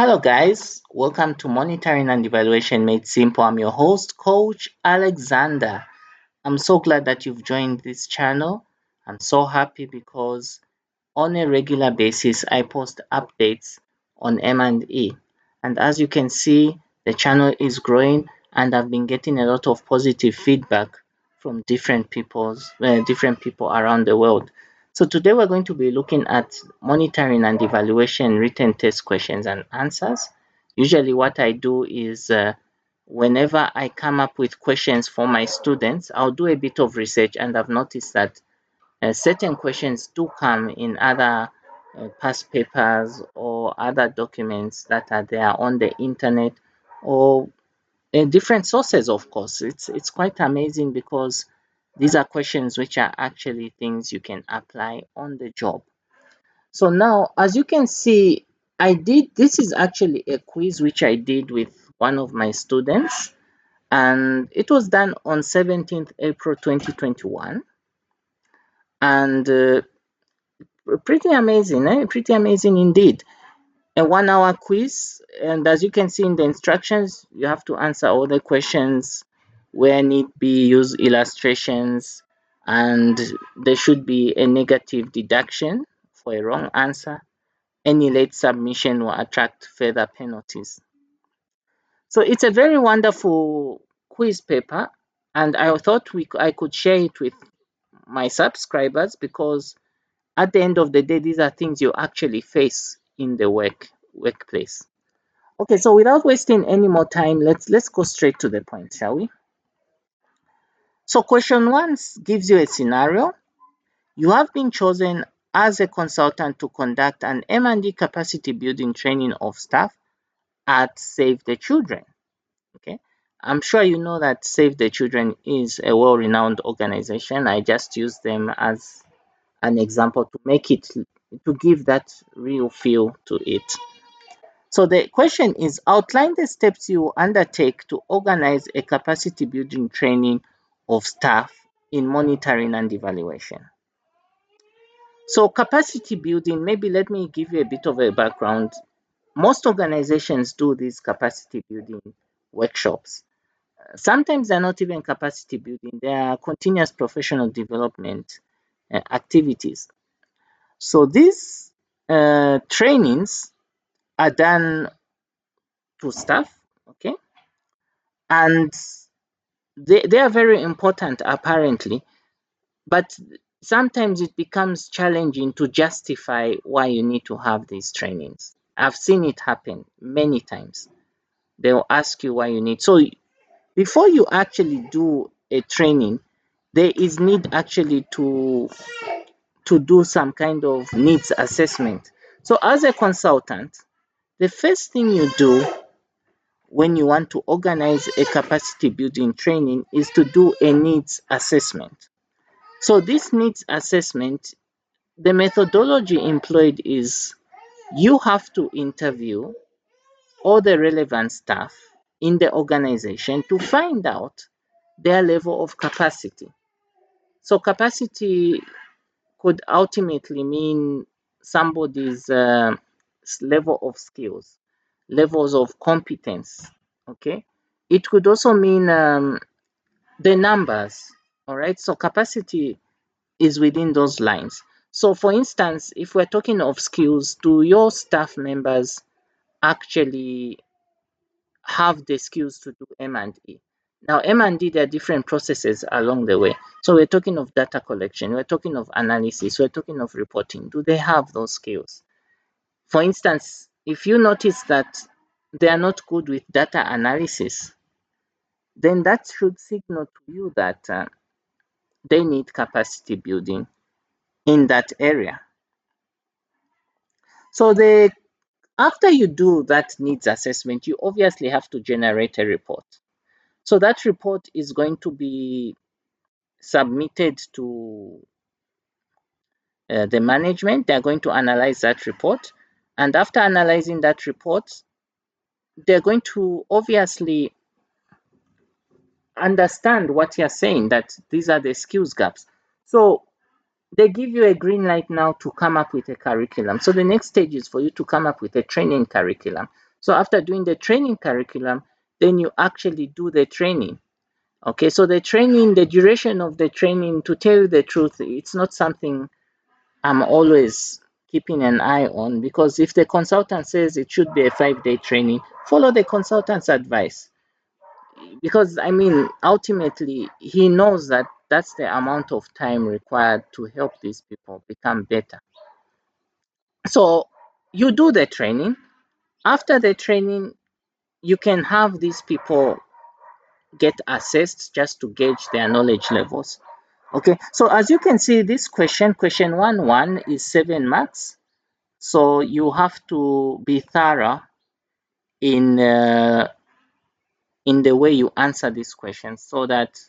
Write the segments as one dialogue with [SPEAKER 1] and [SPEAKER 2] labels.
[SPEAKER 1] Hello, guys. Welcome to Monitoring and Evaluation Made Simple. I'm your host, Coach Alexander. I'm so glad that you've joined this channel. I'm so happy because on a regular basis, I post updates on M&E. And as you can see, the channel is growing and I've been getting a lot of positive feedback from different people around the world. So today we're going to be looking at monitoring and evaluation written test questions and answers. Usually what I do is whenever I come up with questions for my students, I'll do a bit of research and I've noticed that certain questions do come in other past papers or other documents that are there on the internet or different sources, of course. It's quite amazing because these are questions which are actually things you can apply on the job. So now, as you can see, this is actually a quiz which I did with one of my students, and it was done on 17th April 2021. And pretty amazing, Pretty amazing indeed. A 1 hour quiz, and as you can see in the instructions, you have to answer all the questions where need be, use illustrations, and there should be a negative deduction for a wrong answer. Any late submission will attract further penalties. So it's a very wonderful quiz paper, and I thought I could share it with my subscribers because at the end of the day, these are things you actually face in the workplace. Okay, so without wasting any more time, let's go straight to the point, shall we? So question one gives you a scenario. You have been chosen as a consultant to conduct an M&D capacity building training of staff at Save the Children. Okay, I'm sure you know that Save the Children is a well-renowned organization. I just use them as an example to give that real feel to it. So the question is, outline the steps you undertake to organize a capacity building training of staff in monitoring and evaluation. So capacity building, maybe let me give you a bit of a background. Most organizations do these capacity building workshops. Sometimes they're not even capacity building, they are continuous professional development activities. So these trainings are done to staff, okay, and they are very important apparently, but sometimes it becomes challenging to justify why you need to have these trainings. I've seen it happen many times. They'll ask you why you need. So before you actually do a training, there is need actually to do some kind of needs assessment. So as a consultant, the first thing you do when you want to organize a capacity building training is to do a needs assessment. So this needs assessment, the methodology employed is you have to interview all the relevant staff in the organization to find out their level of capacity. So capacity could ultimately mean somebody's level of skills, levels of competence. Okay, it could also mean the numbers. All right, so capacity is within those lines. So, for instance, if we're talking of skills, do your staff members actually have the skills to do M&E? Now, M&E, there are different processes along the way. So, we're talking of data collection, we're talking of analysis, we're talking of reporting. Do they have those skills? For instance, if you notice that they are not good with data analysis, then that should signal to you that they need capacity building in that area. So after you do that needs assessment, you obviously have to generate a report. So that report is going to be submitted to the management. They're going to analyze that report. And after analyzing that report, they're going to obviously understand what you're saying, that these are the skills gaps. So they give you a green light now to come up with a curriculum. So the next stage is for you to come up with a training curriculum. So after doing the training curriculum, then you actually do the training. Okay, so the training, the duration of the training, to tell you the truth, it's not something I'm always keeping an eye on, because if the consultant says it should be a 5-day training, follow the consultant's advice. Because I mean, ultimately, he knows that that's the amount of time required to help these people become better. So you do the training. After the training, you can have these people get assessed just to gauge their knowledge levels. Okay, so as you can see, this question 1 is 7 marks. So you have to be thorough in uh, in the way you answer these questions, so that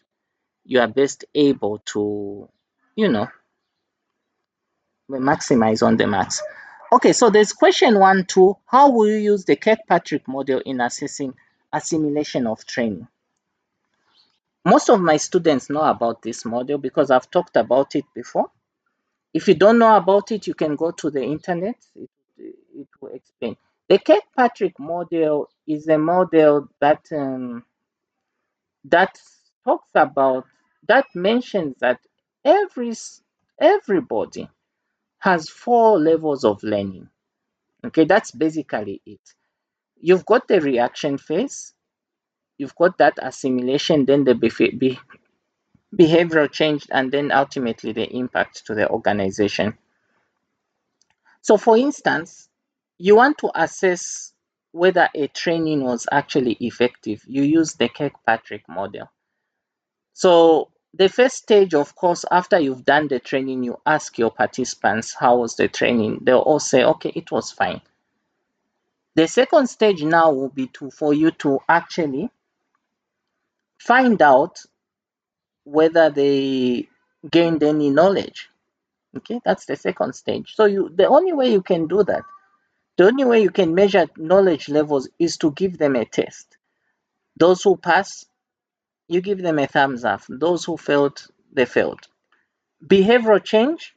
[SPEAKER 1] you are best able to, you know, maximize on the marks. Okay, so there's question 1 2. How will you use the Kirkpatrick model in assessing assimilation of training? Most of my students know about this model because I've talked about it before. If you don't know about it, you can go to the internet. It will explain. The Kirkpatrick model is a model that talks about, that mentions that everybody has 4 levels of learning. Okay, that's basically it. You've got the reaction phase, you've got that assimilation, then the behavioral change, and then ultimately the impact to the organization. So, for instance, you want to assess whether a training was actually effective. You use the Kirkpatrick model. So, the first stage, of course, after you've done the training, you ask your participants, how was the training? They'll all say, okay, it was fine. The second stage now will be for you to actually find out whether they gained any knowledge. Okay, that's the second stage. So the only way you can do that, the only way you can measure knowledge levels is to give them a test. Those who pass, you give them a thumbs up. Those who failed, they failed. Behavioral change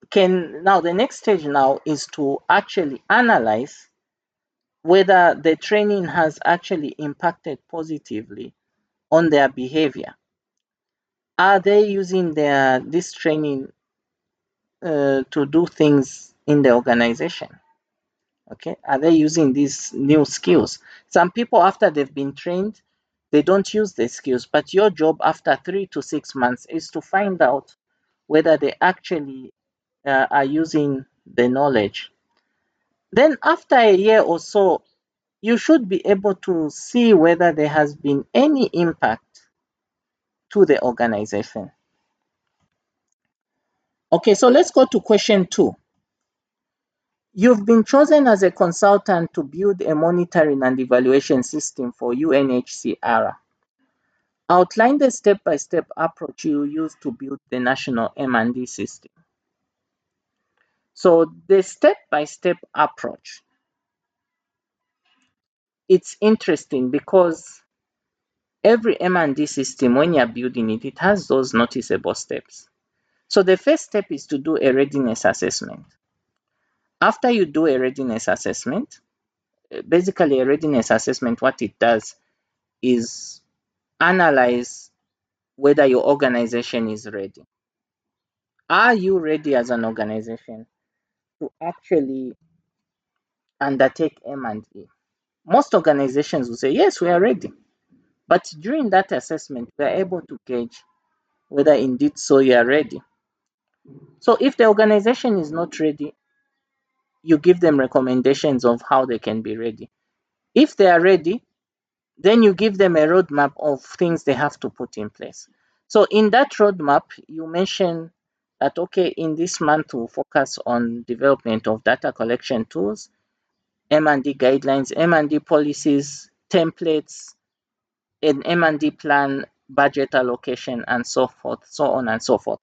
[SPEAKER 1] can, now the next stage now is to actually analyze whether the training has actually impacted positively on their behavior. Are they using this training to do things in the organization? Okay, are they using these new skills? Some people, after they've been trained, they don't use the skills, but your job after 3 to 6 months is to find out whether they actually are using the knowledge. Then after a year or so, you should be able to see whether there has been any impact to the organization. Okay, so let's go to question 2. You've been chosen as a consultant to build a monitoring and evaluation system for UNHCR. Outline the step-by-step approach you use to build the national M&D system. So the step-by-step approach, it's interesting because every M&D system, when you're building it, it has those noticeable steps. So the first step is to do a readiness assessment. After you do a readiness assessment, basically a readiness assessment, what it does is analyze whether your organization is ready. Are you ready as an organization to actually undertake M&E? Most organizations will say, yes, we are ready. But during that assessment, we are able to gauge whether indeed so you are ready. So if the organization is not ready, you give them recommendations of how they can be ready. If they are ready, then you give them a roadmap of things they have to put in place. So in that roadmap, you mention that, okay, in this month we'll focus on development of data collection tools, M&D guidelines, M&D policies, templates, an M&D plan, budget allocation, and so forth, so on and so forth.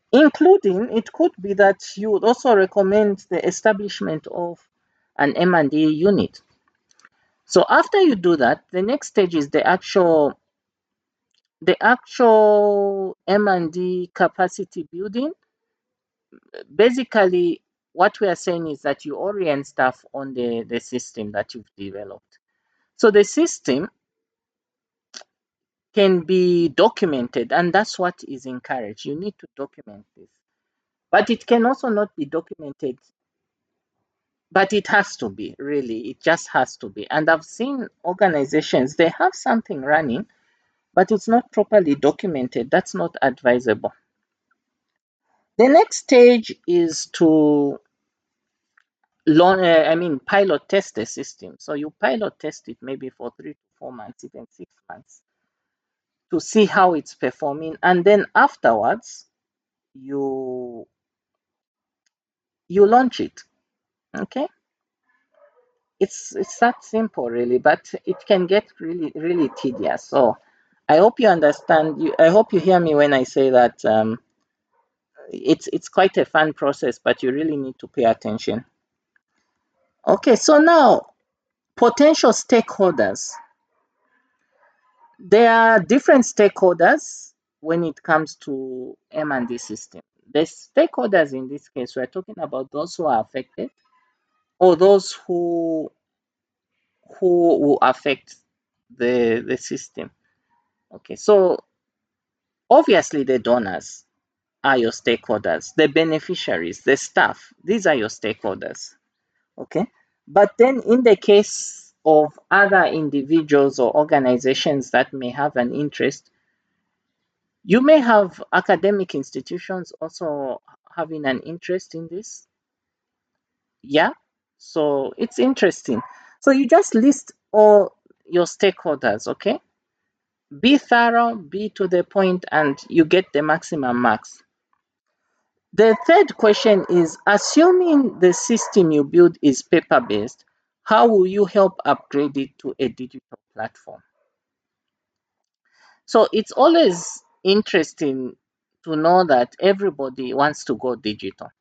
[SPEAKER 1] Including, it could be that you would also recommend the establishment of an M&D unit. So after you do that, the next stage is the actual M&D capacity building. Basically, what we are saying is that you orient stuff on the system that you've developed. So the system can be documented, and that's what is encouraged. You need to document this. But it can also not be documented, but it has to be, really. It just has to be. And I've seen organizations, they have something running, but it's not properly documented. That's not advisable. The next stage is to pilot test the system. So you pilot test it maybe for 3 to 4 months, even 6 months, to see how it's performing. And then afterwards, you you launch it. Okay, it's that simple, really, but it can get really really tedious. So I hope you understand. I hope you hear me when I say that it's quite a fun process, but you really need to pay attention. Okay, so now potential stakeholders. There are different stakeholders when it comes to M&D system. The stakeholders in this case, we're talking about those who are affected or those who will affect the system. Okay, so obviously the donors are your stakeholders, the beneficiaries, the staff, these are your stakeholders. Okay, but then in the case of other individuals or organizations that may have an interest, you may have academic institutions also having an interest in this. Yeah, so it's interesting. So you just list all your stakeholders. Okay, be thorough, be to the point, and you get the maximum marks. The third question is, assuming the system you build is paper based, how will you help upgrade it to a digital platform? So it's always interesting to know that everybody wants to go digital,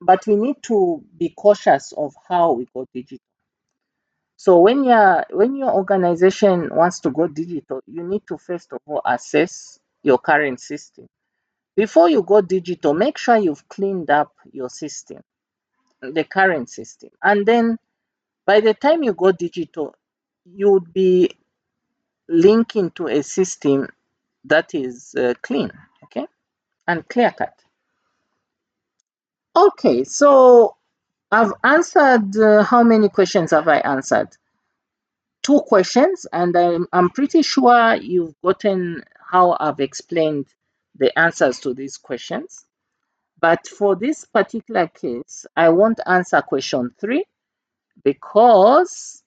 [SPEAKER 1] but we need to be cautious of how we go digital. So when your organization wants to go digital, you need to first of all assess your current system. Before you go digital, make sure you've cleaned up your system, the current system. And then by the time you go digital, you would be linking to a system that is clean, okay, and clear cut. Okay, so I've answered, how many questions have I answered? Two questions, and I'm pretty sure you've gotten how I've explained the answers to these questions. But for this particular case, I won't answer question three because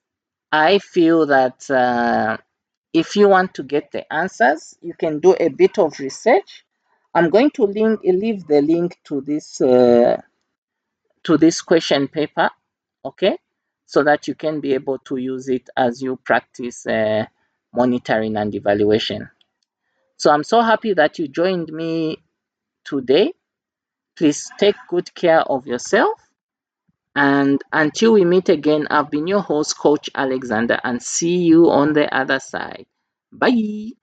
[SPEAKER 1] I feel that if you want to get the answers, you can do a bit of research. I'm going to leave the link to this question paper, okay, so that you can be able to use it as you practice monitoring and evaluation. So I'm so happy that you joined me today. Please take good care of yourself. And until we meet again, I've been your host, Coach Alexander, and see you on the other side. Bye.